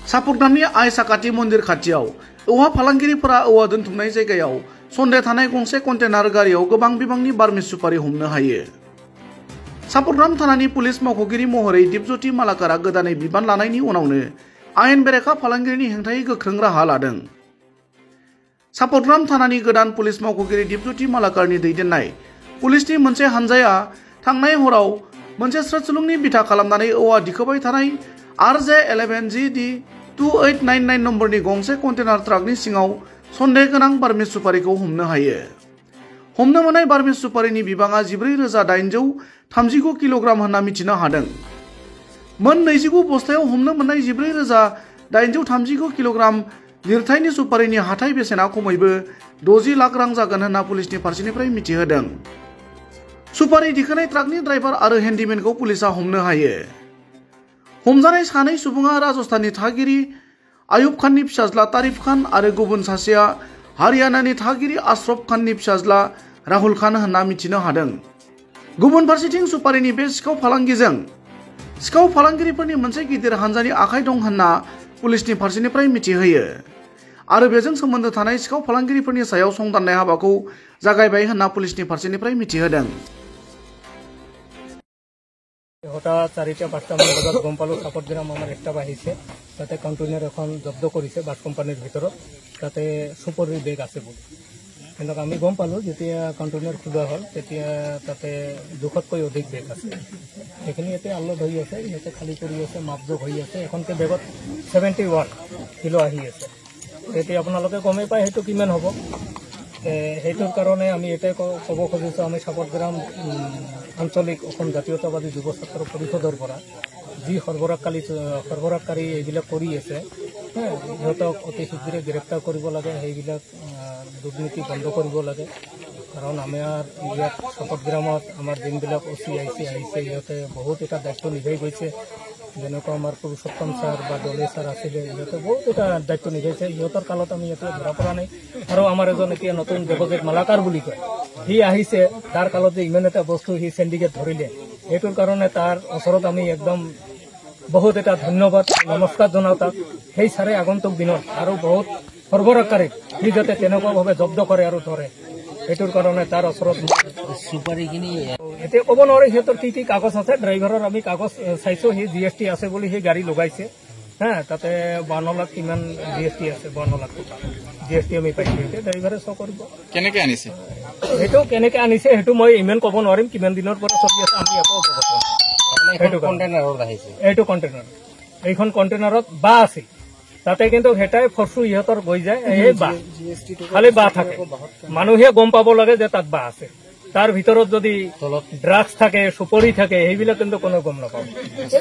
सापुरग्रामनि आइ साकाति मन्दिर खाथियाव औवा फालांगिरिफोरा औवा दोनथुमनाय जायगायाव सन्देह थानाय गंसे कन्टेनार गारियाव गोबां बिबांनि बारमिस सुपारि हमनो हायो। सापुरग्राम थानानि पुलिस मावख'गिरि महरै दिपज्योति मालाकारा गोदानै बिबान लानायनि उनावनो आयेन बेरेखा फालांगिरिनि हेंथायै गोख्रों राहा लादों। सापुरग्राम थानानि गोदान पुलिस मावख'गिरि दिपज्योति मालाकारनि दैदेननाय पुलिसनि मोनसे हानजाया थांनाय हराव मोनसे स्रोतसुलुंनि बिथा खालामनानै औवा दिखोबाय थानाय RJ11GD2899 नम्बरनि गंसे कन्टेनार ट्राकनि सिङाव सन्देह गोनां बारमिस सुपारिखौ हमनो हायो। हमनो मोननाय बारमिस सुपारिनि बिबाङा 14,839 किल'ग्राम होनना मिथिनो हादों। मोन 29 बस्थायाव हमनो मोननाय 14,839 किल'ग्राम लिरथायनि सुपारिनि हाथाय बेसेना खमैबो 60 लाख रां जागोन होनना पुलिसनि फारसेनिफ्राय मिथिहोदों। सुपारि दिखोनाय ट्राकनि ड्राइभार आरो हेन्डिमेनखौ पुलिसा हमनो हायो। हमजानाय सानै सुबुङा राजस्थाननि थागिरि आयुब खाननि फिसाज्ला तारिफ खान आरो गुबुन सासेया हारियानानि थागिरि आशरफ खाननि फिसाज्ला राहुल खान होनना मिथिनो हादों। गुबुन फारसेथिं सुपारिनि बे सिखाव फालांगिरिफोरनि मोनसे गिदिर हानजानि आखाइ दं होनना पुलिसनि फारसेनिफ्राय मिथिहोयो आरो बेजों सोमोन्दो थानाय सिखाव फालांगिरिफोरनि सायाव संदाननाय हाबाखौ जागायबाय होनना पुलिसनि फारसेनिफ्राय मिथिहोदों। হঠাৎ 4টা-5টামান বজাত গম পালো সাপুরগ্রাম আমার একটা বাহিছে তাতে কন্টেনার এখন জব্দ করেছে বাস কোম্পানির ভিতৰত তাতে সুপারির বেগ আছে বলে কিন্তু আমি গম পালো যেতিয়া কন্টেনার খোলা হল তেতিয়া তাতে 200তকৈ অধিক বেগ আছে সেইখিনি এতিয়া আনলোড হৈ আছে ইয়াতে খালি কৰি আছে মাপজোগ হৈ আছে এখনকে বেগত 71 কিলো আহি আছে এতিয়া আপোনালোকে গমেই পায় সেইটো কিমান হ'ব সেইটোৰ কাৰণে আমি এটাই ক'ব খুজিছোঁ আমি সাপুৰগ্ৰাম আঞ্চলিক অসম জাতীয়তাবাদী যুৱ ছাত্ৰ পৰিষদৰ পৰা যি সৰবৰাহকাৰী এইবিলাক কৰি আছে সিহঁতক অতি শীঘ্ৰে গ্ৰেপ্তাৰ কৰিব লাগে সেইবিলাক দুৰ্নীতি বন্ধ কৰিব লাগে কাৰণ আমাৰ ইয়াত সাপুৰগ্ৰামত আমাৰ যোনবিলাক অচি আহিছে সিহঁতে বহুত এটা দায়িত্ব নিভাই গৈছে যেনেকুৱা আমাৰ পুৰুষোত্তম ছাৰ বা দলে ছাৰ আছিলে সিহঁতে বহুত এটা দায়িত্ব নিভাইছে সিহঁতৰ কালত আমি ইয়াতে ধৰা পৰা নাই আৰু আমাৰ এজন এতিয়া নতুন দেৱজিৎ মালাকাৰ বুলি কয় সি আহিছে তাৰ কালত যে ইমান এটা বস্তু সি চেণ্ডিকেট ধৰিলে এইটোৰ কাৰণে তাৰ ওচৰত আমি একদম বহুত এটা ধন্যবাদ নমস্কাৰ জনাওঁ তাক সেই ছাৰে আগন্তুক দিনত আৰু বহুত সৰবৰাহকাৰীক সি যাতে তেনেকুৱাভাৱে জব্দ কৰে আৰু ধৰে এইটোৰ কাৰণে তাৰ ওচৰত সুপাৰিখিনি এতিয়া ক'ব নোৱাৰি সিহঁতৰ কি কাগজ আছে ড্ৰাইভাৰৰ আমি কাগজ চাইছোঁ সি GST আছে বুলি সেই গাড়ী লগাইছে তাতে 52 লাখ কিমান GST আছে 52 লাখ GST আমি পাইছোঁ এতিয়া ড্ৰাইভাৰে চ কৰিব কেনেকৈ আনিছে সেইটো মই ইমান ক'ব নোৱাৰিম কিমান দিনৰ পৰা চলি আছে আমি একো এইটো কণ্টেইনাৰত আহিছে এইখন কণ্টেইনাৰত বা আছে তাতে কিন্তু হেটাই ফৰচু ইহঁতৰ গৈ যায় এই বা খালি বা থাকে মানুহে গম পাব লাগে যে তাত বা আছে তাৰ ভিতৰত যদি ড্ৰাগছ থাকে সুপাৰি থাকে সেইবিলাক কিন্তু কোনো গম নাপাব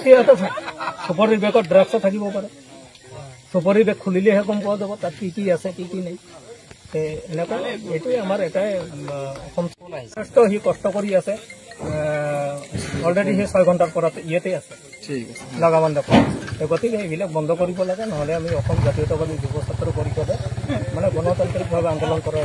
সিহঁতে সুপাৰিৰ বেগত ড্ৰাগছো থাকিব পাৰে সুপাৰি বেগ খুলিলেহে গম পোৱা যাব তাত কি আছে কি নাই এনেকুৱা এইটোৱে আমাৰ এটাই যথেষ্ট সি কষ্ট কৰি আছে অলৰেডি সেই 6 ঘণ্টাৰ পৰা ইয়াতে আছে লাগামান দেখা গতিকে এইবিলাক বন্ধ কৰিব লাগে নহ'লে আমি অসম জাতীয়তাবাদী যুৱ ছাত্ৰ পৰিষদে মানে গণতান্ত্ৰিকভাৱে আন্দোলন কৰাৰ